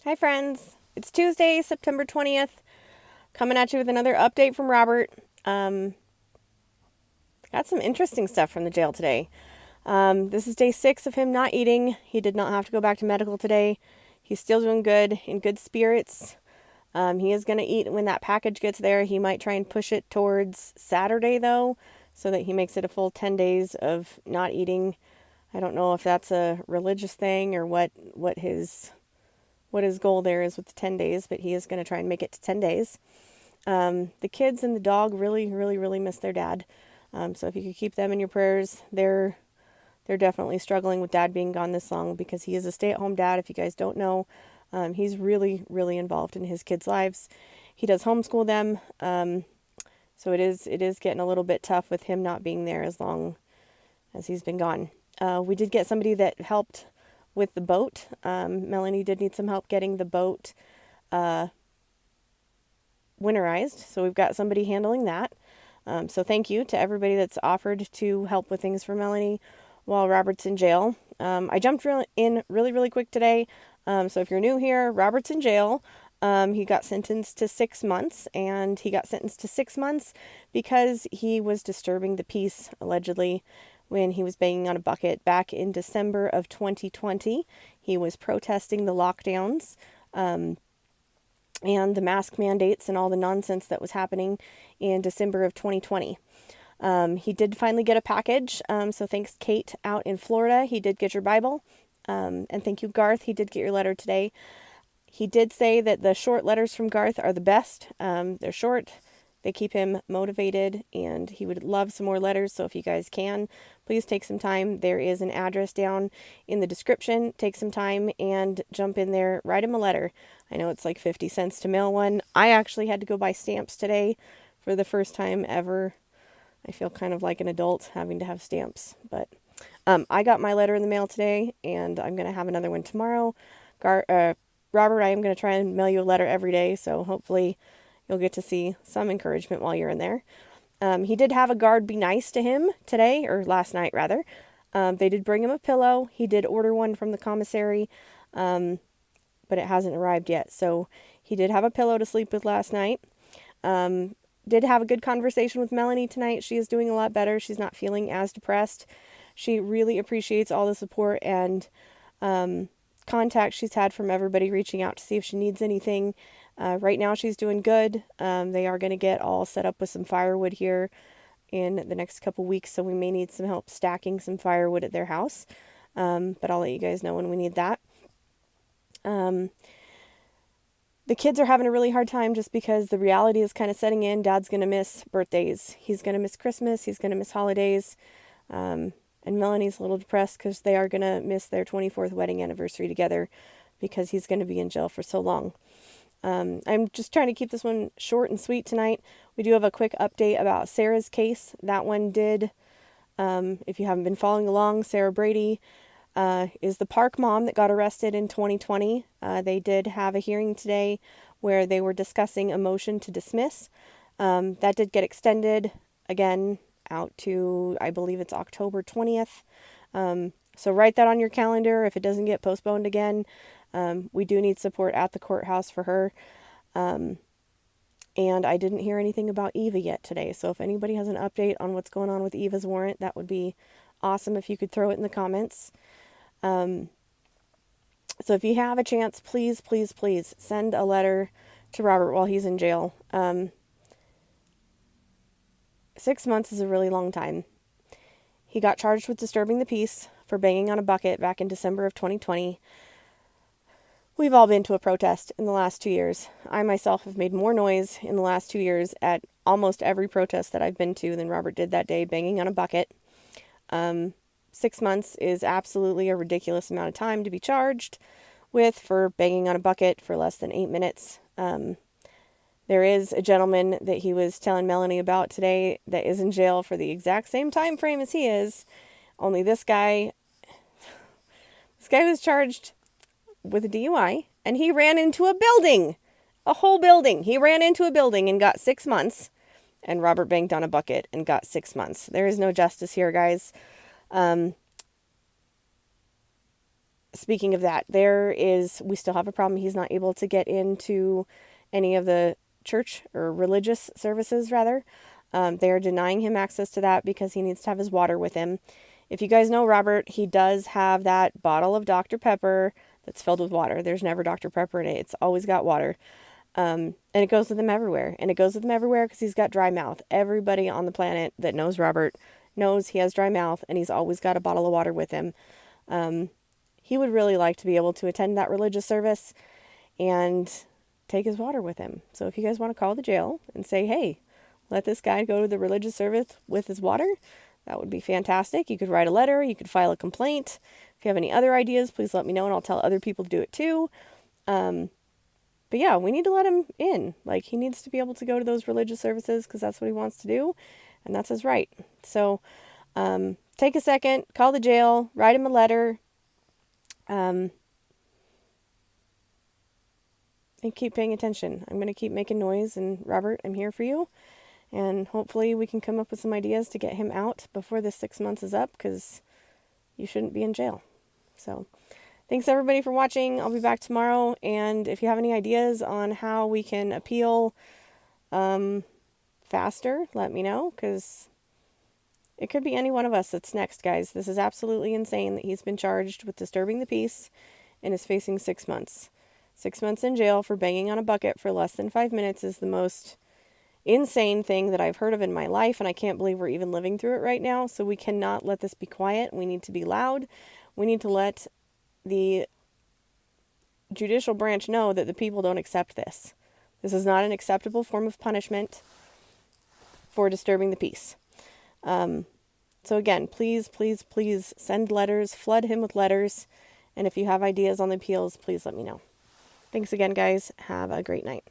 Hi friends, it's Tuesday, September 20th, coming at you with another update from Robert. Got some interesting stuff from the jail today. This is day 6 of him not eating. He did not have to go back to medical today. He's still doing good, in good spirits. He is going to eat when that package gets there. He might try and push it towards Saturday though, so that he makes it a full 10 days of not eating. I don't know if that's a religious thing or what his goal there is with the 10 days, but he is going to try and make it to 10 days. The kids and the dog really, really, really miss their dad. So if you could keep them in your prayers, they're definitely struggling with dad being gone this long because he is a stay-at-home dad. If you guys don't know, he's really, really involved in his kids' lives. He does homeschool them, so it is getting a little bit tough with him not being there as long as he's been gone. We did get somebody that helped with the boat. Melanie did need some help getting the boat winterized, so we've got somebody handling that. So thank you to everybody that's offered to help with things for Melanie while Robert's in jail. I jumped in really quick today. So if you're new here, Robert's in jail. He got sentenced to 6 months, and he got sentenced to 6 months because he was disturbing the peace, allegedly, when he was banging on a bucket back in December of 2020. He was protesting the lockdowns and the mask mandates and all the nonsense that was happening in December of 2020. He did finally get a package, so thanks, Kate, out in Florida. He did get your Bible, and thank you, Garth. He did get your letter today. He did say that the short letters from Garth are the best. They're short. They keep him motivated, and he would love some more letters. So if you guys can, please take some time. There is an address down in the description. Take some time and jump in there. Write him a letter. I know it's like 50 cents to mail one. I actually had to go buy stamps today for the first time ever. I feel kind of like an adult having to have stamps. But I got my letter in the mail today, and I'm going to have another one tomorrow. Robert, I am going to try and mail you a letter every day, so hopefully you'll get to see some encouragement while you're in there. He did have a guard be nice to him today, or last night rather. They did bring him a pillow. He did order one from the commissary, but it hasn't arrived yet. So he did have a pillow to sleep with last night. Did have a good conversation with Melanie tonight. She is doing a lot better. She's not feeling as depressed. She really appreciates all the support and contact she's had from everybody reaching out to see if she needs anything. Right now she's doing good. They are going to get all set up with some firewood here in the next couple weeks, so we may need some help stacking some firewood at their house. But I'll let you guys know when we need that. The kids are having a really hard time just because the reality is kind of setting in. Dad's going to miss birthdays. He's going to miss Christmas. He's going to miss holidays. And Melanie's a little depressed because they are going to miss their 24th wedding anniversary together because he's going to be in jail for so long. I'm just trying to keep this one short and sweet tonight. We do have a quick update about Sarah's case. That one did, if you haven't been following along, Sarah Brady is the park mom that got arrested in 2020. They did have a hearing today where they were discussing a motion to dismiss. That did get extended again out to, I believe it's October 20th. So write that on your calendar if it doesn't get postponed again. We do need support at the courthouse for her. And I didn't hear anything about Eva yet today. So if anybody has an update on what's going on with Eva's warrant, that would be awesome if you could throw it in the comments. So if you have a chance, please send a letter to Robert while he's in jail. 6 months is a really long time. He got charged with disturbing the peace for banging on a bucket back in December of 2020. We've all been to a protest in the last 2 years. I myself have made more noise in the last 2 years at almost every protest that I've been to than Robert did that day banging on a bucket. 6 months is absolutely a ridiculous amount of time to be charged with for banging on a bucket for less than 8 minutes. There is a gentleman that he was telling Melanie about today that is in jail for the exact same time frame as he is. Only this guy was charged with a DUI, and he ran into a building, a whole building. He ran into a building and got 6 months, and Robert banged on a bucket and got 6 months. There is no justice here, guys. speaking of that, we still have a problem. He's not able to get into any of the church or religious services, rather. They are denying him access to that because he needs to have his water with him. If you guys know Robert, he does have that bottle of Dr. Pepper that's filled with water. There's never Dr. Pepper in it. It's always got water. And it goes with him everywhere. And it goes with him everywhere because he's got dry mouth. Everybody on the planet that knows Robert knows he has dry mouth, and he's always got a bottle of water with him. He would really like to be able to attend that religious service and take his water with him. So if you guys want to call the jail and say, hey, let this guy go to the religious service with his water, that would be fantastic. You could write a letter. You could file a complaint. If you have any other ideas, please let me know, and I'll tell other people to do it too. But yeah, we need to let him in. Like, he needs to be able to go to those religious services because that's what he wants to do, and that's his right. So take a second, call the jail, write him a letter, and keep paying attention. I'm going to keep making noise, and Robert, I'm here for you. And hopefully we can come up with some ideas to get him out before this 6 months is up, because you shouldn't be in jail. So thanks everybody for watching. I'll be back tomorrow. And if you have any ideas on how we can appeal faster, let me know, because it could be any one of us that's next, guys. This is absolutely insane that he's been charged with disturbing the peace and is facing 6 months. 6 months in jail for banging on a bucket for less than 5 minutes is the most insane thing that I've heard of in my life, and I can't believe we're even living through it right now. So we cannot let this be quiet. We need to be loud. We need to let the judicial branch know that the people don't accept this. This is not an acceptable form of punishment for disturbing the peace. So again, please, please, please send letters, flood him with letters, and if you have ideas on the appeals, please let me know. Thanks again, guys. Have a great night.